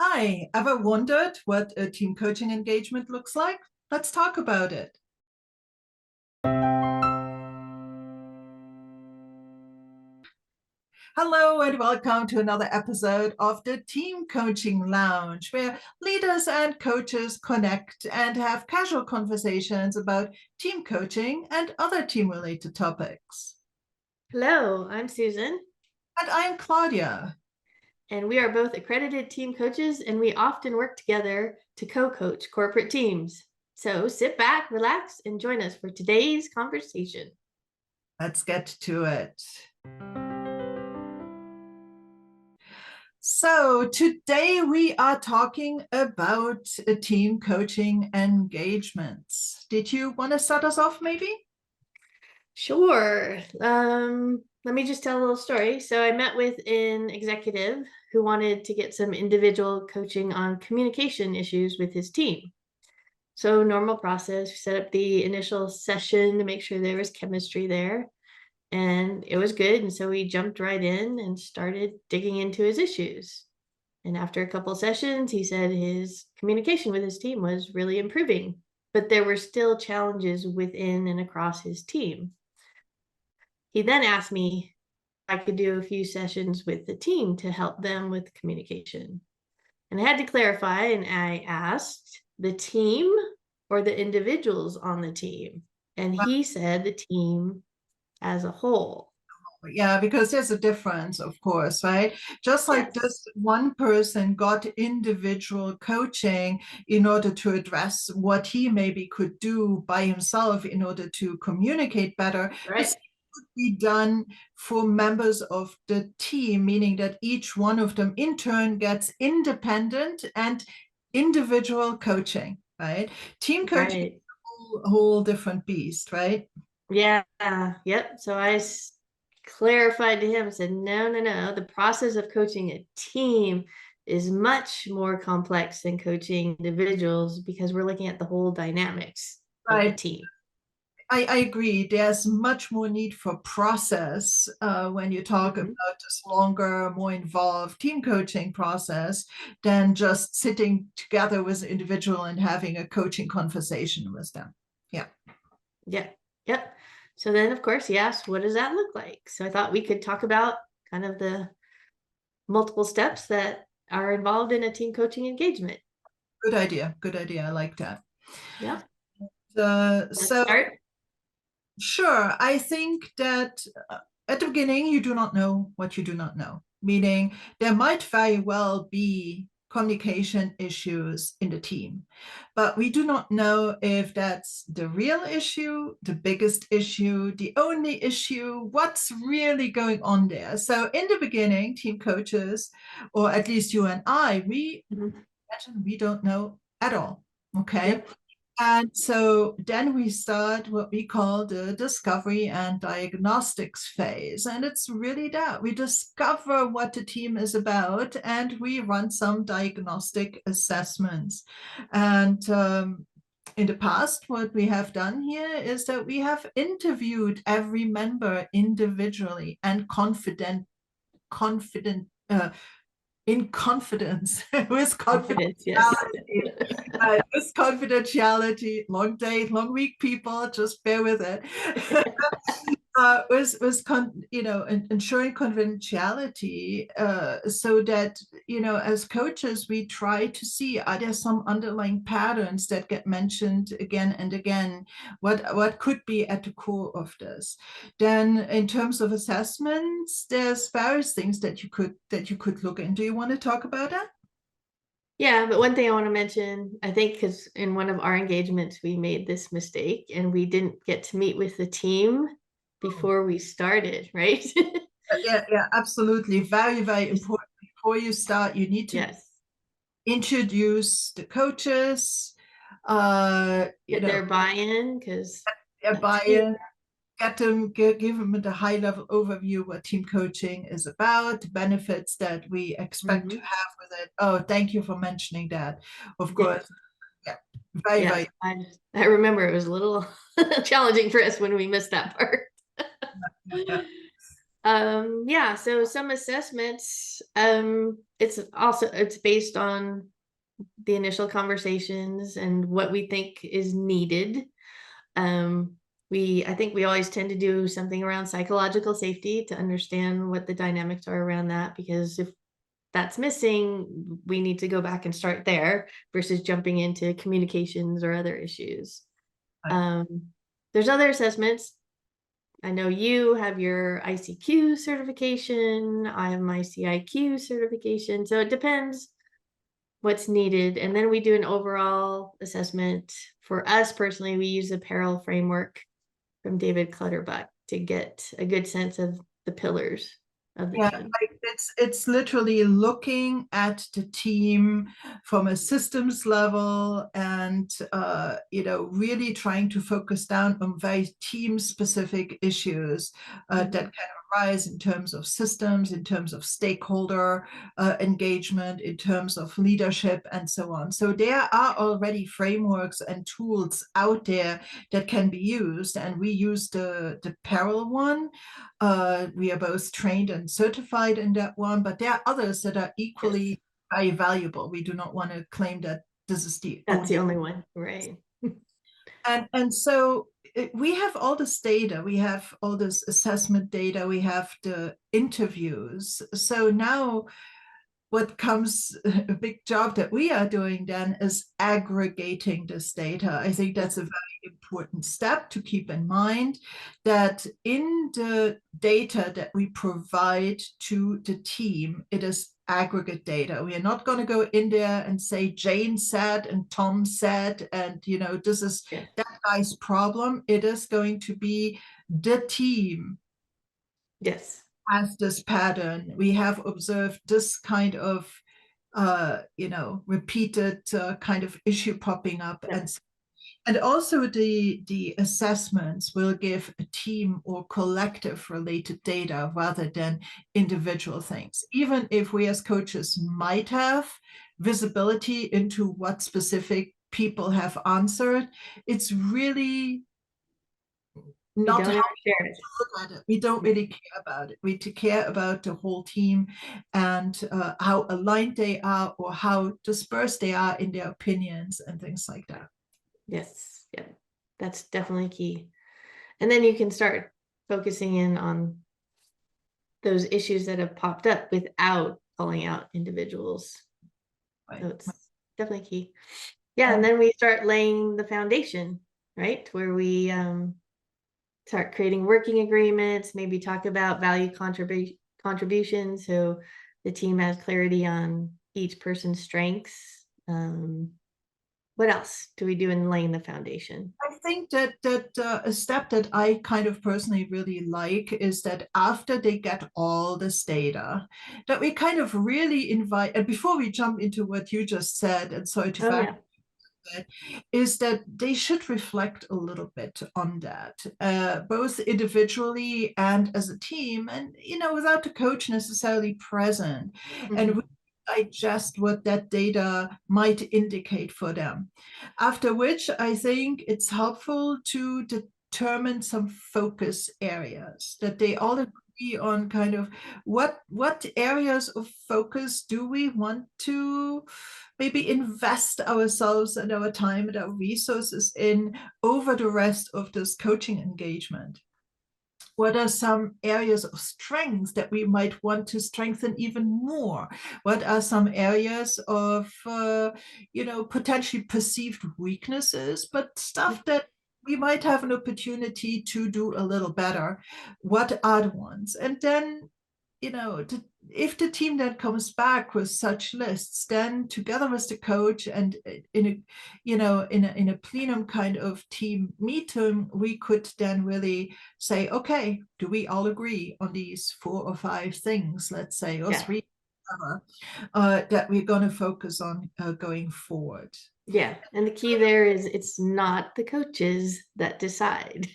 Hi, ever wondered what a team coaching engagement looks like? Let's talk about it. Hello, and welcome to another episode of the Team Coaching Lounge, where leaders and coaches connect and have casual conversations about team coaching and other team related topics. Hello, I'm Susan, And I'm Claudia. and we are both accredited team coaches, and we often work together to co-coach corporate teams. So sit back, relax, and join us for today's conversation. Let's get to it. So, today we are talking about team coaching engagements. Did you want to start us off, maybe? Sure. Let me just tell a little story. So I met with an executive who wanted to get some individual coaching on communication issues with his team. So normal process, we set up the initial session to make sure there was chemistry there. And it was good. And so we jumped right in and started digging into his issues. And after a couple sessions, he said his communication with his team was really improving, but there were still challenges within and across his team. He then asked me if I could do a few sessions with the team to help them with communication. And I had to clarify, and I asked the team or the individuals on the team. And he said the team as a whole. Yeah, because there's a difference, of course, right? Just like Yes. this one person got individual coaching in order to address what he maybe could do by himself in order to communicate better, the Right. same could be done for members of the team, meaning that each one of them in turn gets independent and individual coaching, right? Team coaching is Right. a whole different beast, right? Yeah. Yep. So clarified to him and said, no, no, no. The process of coaching a team is much more complex than coaching individuals because we're looking at the whole dynamics of the Right. team. I agree. There's much more need for process when you talk Mhm. about this longer, more involved team coaching process than just sitting together with an individual and having a coaching conversation with them. Yeah, Yeah. Yep. So then, of course, he asked, what does that look like? So I thought we could talk about kind of the multiple steps that are involved in a team coaching engagement. good idea. Good idea. I like that. Yep. Let's So, start. sure, I think that at the beginning, you do not know what you do not know, meaning there might very well be communication issues in the team, but we do not know if that's the real issue, the biggest issue, the only issue, what's really going on there. So, in the beginning, team coaches, or at least you and I, we Mhm. imagine we don't know at all. Okay. Yep. And so then we start what we call the discovery and diagnostics phase. And it's really that we discover what the team is about and we run some diagnostic assessments. And in the past, what we have done here is that we have interviewed every member individually and confident, in confidence with Confidence. Yes. confidentiality. This confidentiality, long day, long week, people, just bear with it. Ensuring confidentiality, so that as coaches we try to see, are there some underlying patterns that get mentioned again and again, what could be at the core of this. Then in terms of assessments, there's various things that you could look into. You want to talk about that? Yeah, but one thing I want to mention, I think, because in one of our engagements, we made this mistake and we didn't get to meet with the team before we started, right? Yeah, yeah, absolutely. Very, very Just- important. Before you start, you need to yes. introduce the coaches, uh, you Get know, their buy-in because their that team. buy-in, get them, give them the high-level overview what team coaching is about, the benefits that we expect to Mhm. have with it. Oh, thank you for mentioning that. Of Yeah. course, yeah, very, Yes. very. I remember it was a little challenging for us when we missed that part. Yeah, yeah. Yeah, so some assessments, it's based on the initial conversations and what we think is needed. Um, I think we always tend to do something around psychological safety to understand what the dynamics are around that, because if that's missing, we need to go back and start there versus jumping into communications or other issues. Right. Um, there's other assessments. I know you have your ICQ certification. I have my CIQ certification. So it depends what's needed. And then we do an overall assessment. For us personally, we use the Peril framework from David Clutterbuck to get a good sense of the pillars of the Yeah, team. like it's literally looking at the team from a systems level and really trying to focus down on very team specific issues that Mhm. can arise in terms of systems, in terms of stakeholder engagement, in terms of leadership, and so on. So there are already frameworks and tools out there that can be used, and we use the Peril one. We are both trained and certified in that one, but there are others that are Yes, equally very valuable. We do not want to claim that this is the that's the only. only one, right? And so we have all this data, we have all this assessment data, we have the interviews. So now what comes, a big job that we are doing then is aggregating this data. I think Yeah, that's a very important step to keep in mind, that in the data that we provide to the team, it is aggregate data. We are not going to go in there and say Jane said and Tom said, and this is yeah, that guy's problem. It is going to be the team yes, has this pattern. We have observed this kind of, repeated kind of issue popping up, yeah, and also the assessments will give a team or collective related data rather than individual things. Even if we as coaches might have visibility into what specific people have answered, it's really we not don't ever helpful share it. to look at it. We don't Yeah. really care about it. We care about the whole team and how aligned they are or how dispersed they are in their opinions and things like that. Yes, yeah, that's definitely key. And then you can start focusing in on those issues that have popped up without calling out individuals. So Right. it's definitely key. Yeah, and And then we start laying the foundation, right? Where we start creating working agreements, maybe talk about value contributions, so the team has clarity on each person's strengths. What else do we do in laying the foundation? I think that a step that I kind of personally really like is that after they get all this data, that we kind of really invite, and before we jump into what you just said, and sorry to Oh back yeah. it, is that they should reflect a little bit on that, both individually and as a team, and without the coach necessarily present, and Mhm. we digest what that data might indicate for them. After which, I think it's helpful to determine some focus areas that they all agree on, kind of what areas of focus do we want to maybe invest ourselves and our time and our resources in over the rest of this coaching engagement. What are some areas of strength that we might want to strengthen even more? What are some areas of, potentially perceived weaknesses, but stuff that we might have an opportunity to do a little better? What are the ones? And then, if the team then comes back with such lists, then together with the coach and in a, in a plenum kind of team meeting, we could then really say, okay, do we all agree on these 4 or 5 things, let's say, or Yeah. three, that we're going to focus on going forward? Yeah. And the key there is it's not the coaches that decide.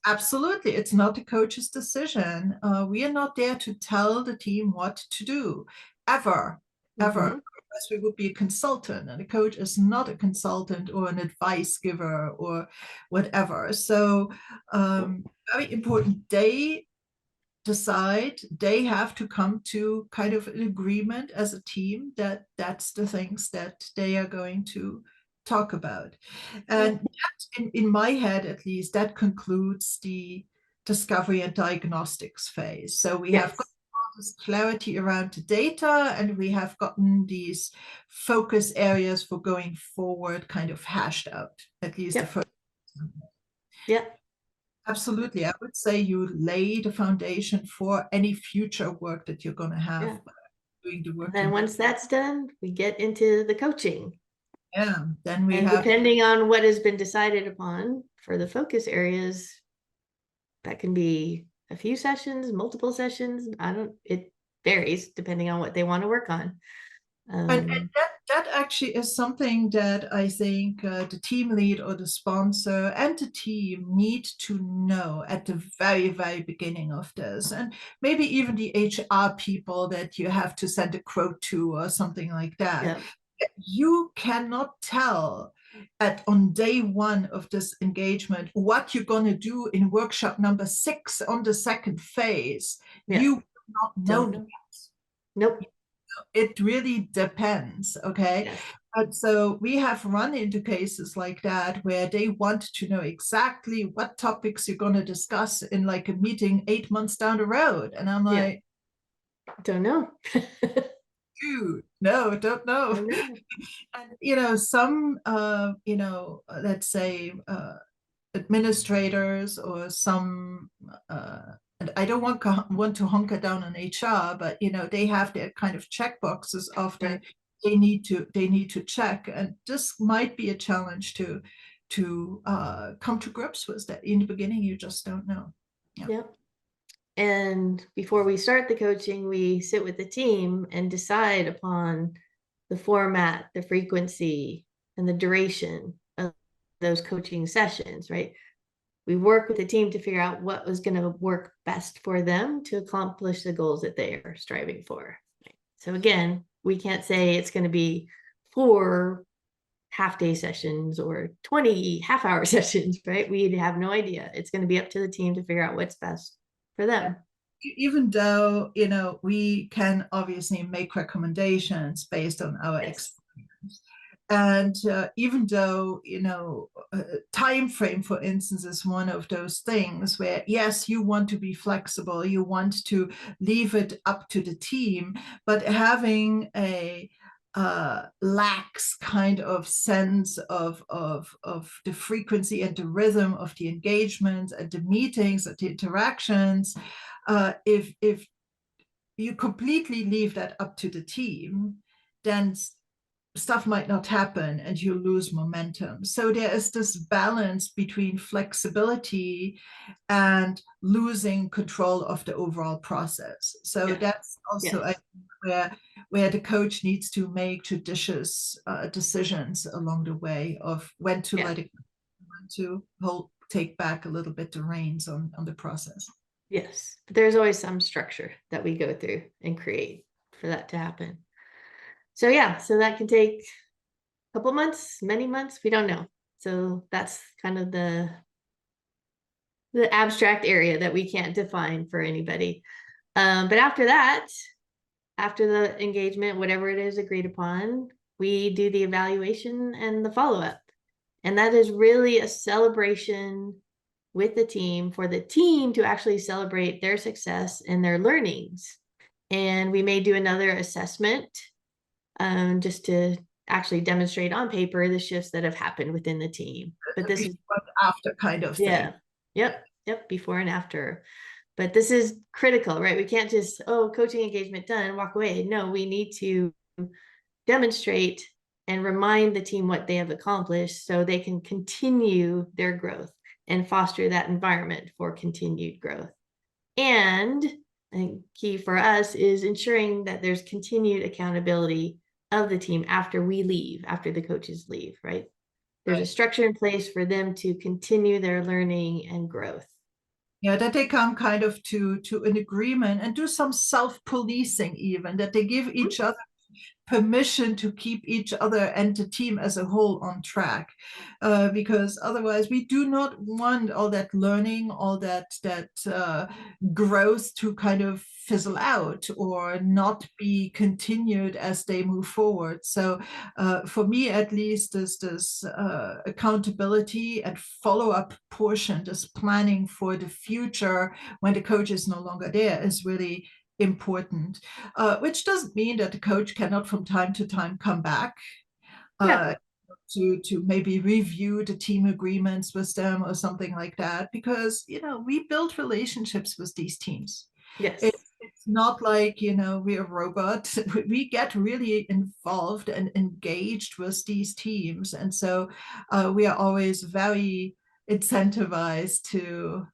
Absolutely. It's not the coach's decision. We are not there to tell the team what to do, ever, ever. Mhm. Otherwise, we would be a consultant, and a coach is not a consultant or an advice giver or whatever. So, very important. They decide, they have to come to kind of an agreement as a team that that's the things that they are going to talk about. And that, in my head at least, that concludes the discovery and diagnostics phase. So we have got Yes. all this clarity around the data, and we have gotten these focus areas for going forward kind of hashed out, at least the Yep. first. Yep. Absolutely. I would say you lay the foundation for any future work that you're going to have Yeah. by doing the And work then in. once that's done, we get into the coaching. Yeah. Then we And have, depending on what has been decided upon for the focus areas, that can be a few sessions, multiple sessions. It varies depending on what they want to work on. and Um, that actually is something that I think the team lead or the sponsor and the team need to know at the very, very beginning of this. And maybe even the HR people that you have to send a quote to or something like that. yeah, You cannot tell on day one of this engagement what you're going to do in workshop number 6 on the second phase. yeah, You do not don't know know. yet. Nope. It really depends. Okay. Yes. And so we have run into cases like that where they want to know exactly what topics you're going to discuss in like a meeting 8 months down the road. And I'm Yeah. like, Don't know. dude, no, don't know. Don't know. And some let's say administrators or some and I don't want to hunker down on HR, but they have their kind of check boxes of Right. they need to check, and this might be a challenge to come to grips with that. In the beginning, you just don't know. Yeah. Yep. And before we start the coaching, we sit with the team and decide upon the format, the frequency, and the duration of those coaching sessions, right? We work with the team to figure out what was going to work best for them to accomplish the goals that they are striving for. So again, we can't say it's going to be 4 half-day sessions or 20 half-hour sessions, right? We have no idea. It's going to be up to the team to figure out what's best for them. Even though we can obviously make recommendations based on our Yes. experience, and even though time frame, for instance, is one of those things where yes, you want to be flexible, you want to leave it up to the team, but having a lax kind of sense of the frequency and the rhythm of the engagements and the meetings and the interactions, if you completely leave that up to the team, then stuff might not happen and you lose momentum. So there is this balance between flexibility and losing control of the overall process. So Yeah. that's also, I Yes. think, where the coach needs to make judicious decisions along the way of when to Yeah. let it go, when to take back a little bit the reins on the process. Yes. But there's always some structure that we go through and create for that to happen. So yeah, so that can take a couple months, many months, we don't know. So that's kind of the abstract area that we can't define for anybody. But after that, after the engagement, whatever it is agreed upon, we do the evaluation and the follow-up. And that is really a celebration with the team for the team to actually celebrate their success and their learnings. And we may do another assessment just to actually demonstrate on paper the shifts that have happened within the team. But this is After kind of thing. yeah, yep, before and after. But this is critical, right? We can't just, oh, coaching engagement done, walk away. No, we need to demonstrate and remind the team what they have accomplished so they can continue their growth and foster that environment for continued growth. And I think key for us is ensuring that there's continued accountability of the team after we leave, after the coaches leave, right? There's a structure in place for them to continue their learning and growth. Yeah, that they come kind of to an agreement and do some self-policing, even that they give each other permission to keep each other and the team as a whole on track, because otherwise we do not want all that learning, all that growth to kind of fizzle out or not be continued as they move forward. So for me at least, this accountability and follow-up portion, this planning for the future when the coach is no longer there, is really important, which doesn't mean that the coach cannot from time to time come back Yeah. to maybe review the team agreements with them or something like that, because we build relationships with these teams. Yes. It's not like we're a robot. We get really involved and engaged with these teams, and so we are always very incentivized to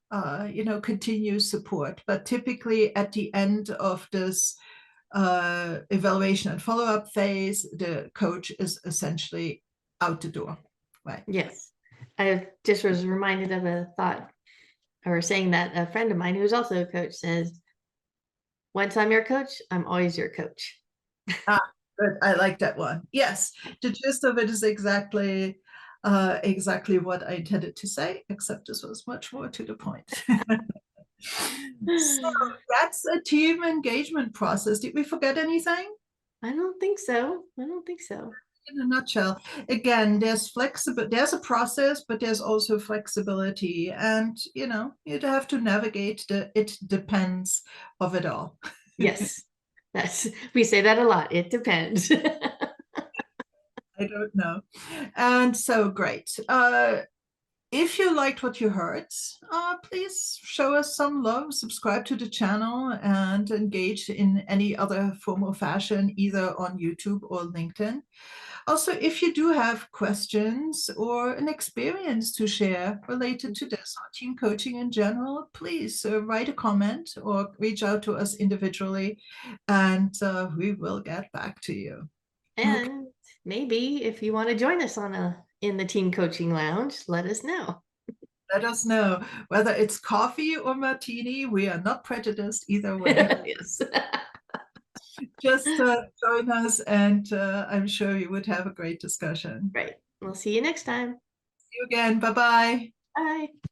continue support. But typically at the end of this evaluation and follow-up phase, the coach is essentially out the door, right? Yes. I just was reminded of a thought, or saying that a friend of mine who's also a coach says, once I'm your coach, I'm always your coach. Good. I like that one. Yes, the gist of it is exactly what I intended to say, except this was much more to the point. So that's a team engagement process. Did we forget anything? I don't think so. I don't think so. In a nutshell, again, there's a process, but there's also flexibility, and you'd have to navigate the it depends of it all. Yes. We say that a lot. It depends. I don't know. And so great. If you liked what you heard, please show us some love, subscribe to the channel, and engage in any other form or fashion, either on YouTube or LinkedIn. Also, if you do have questions or an experience to share related to this or team coaching in general, please write a comment or reach out to us individually, and we will get back to you. Okay. And maybe if you want to join us in the team coaching lounge, let us know. Let us know whether it's coffee or martini. We are not prejudiced either way. Yes. Just join us, and I'm sure you would have a great discussion. Right. We'll see you next time. See you again. Bye bye. Bye.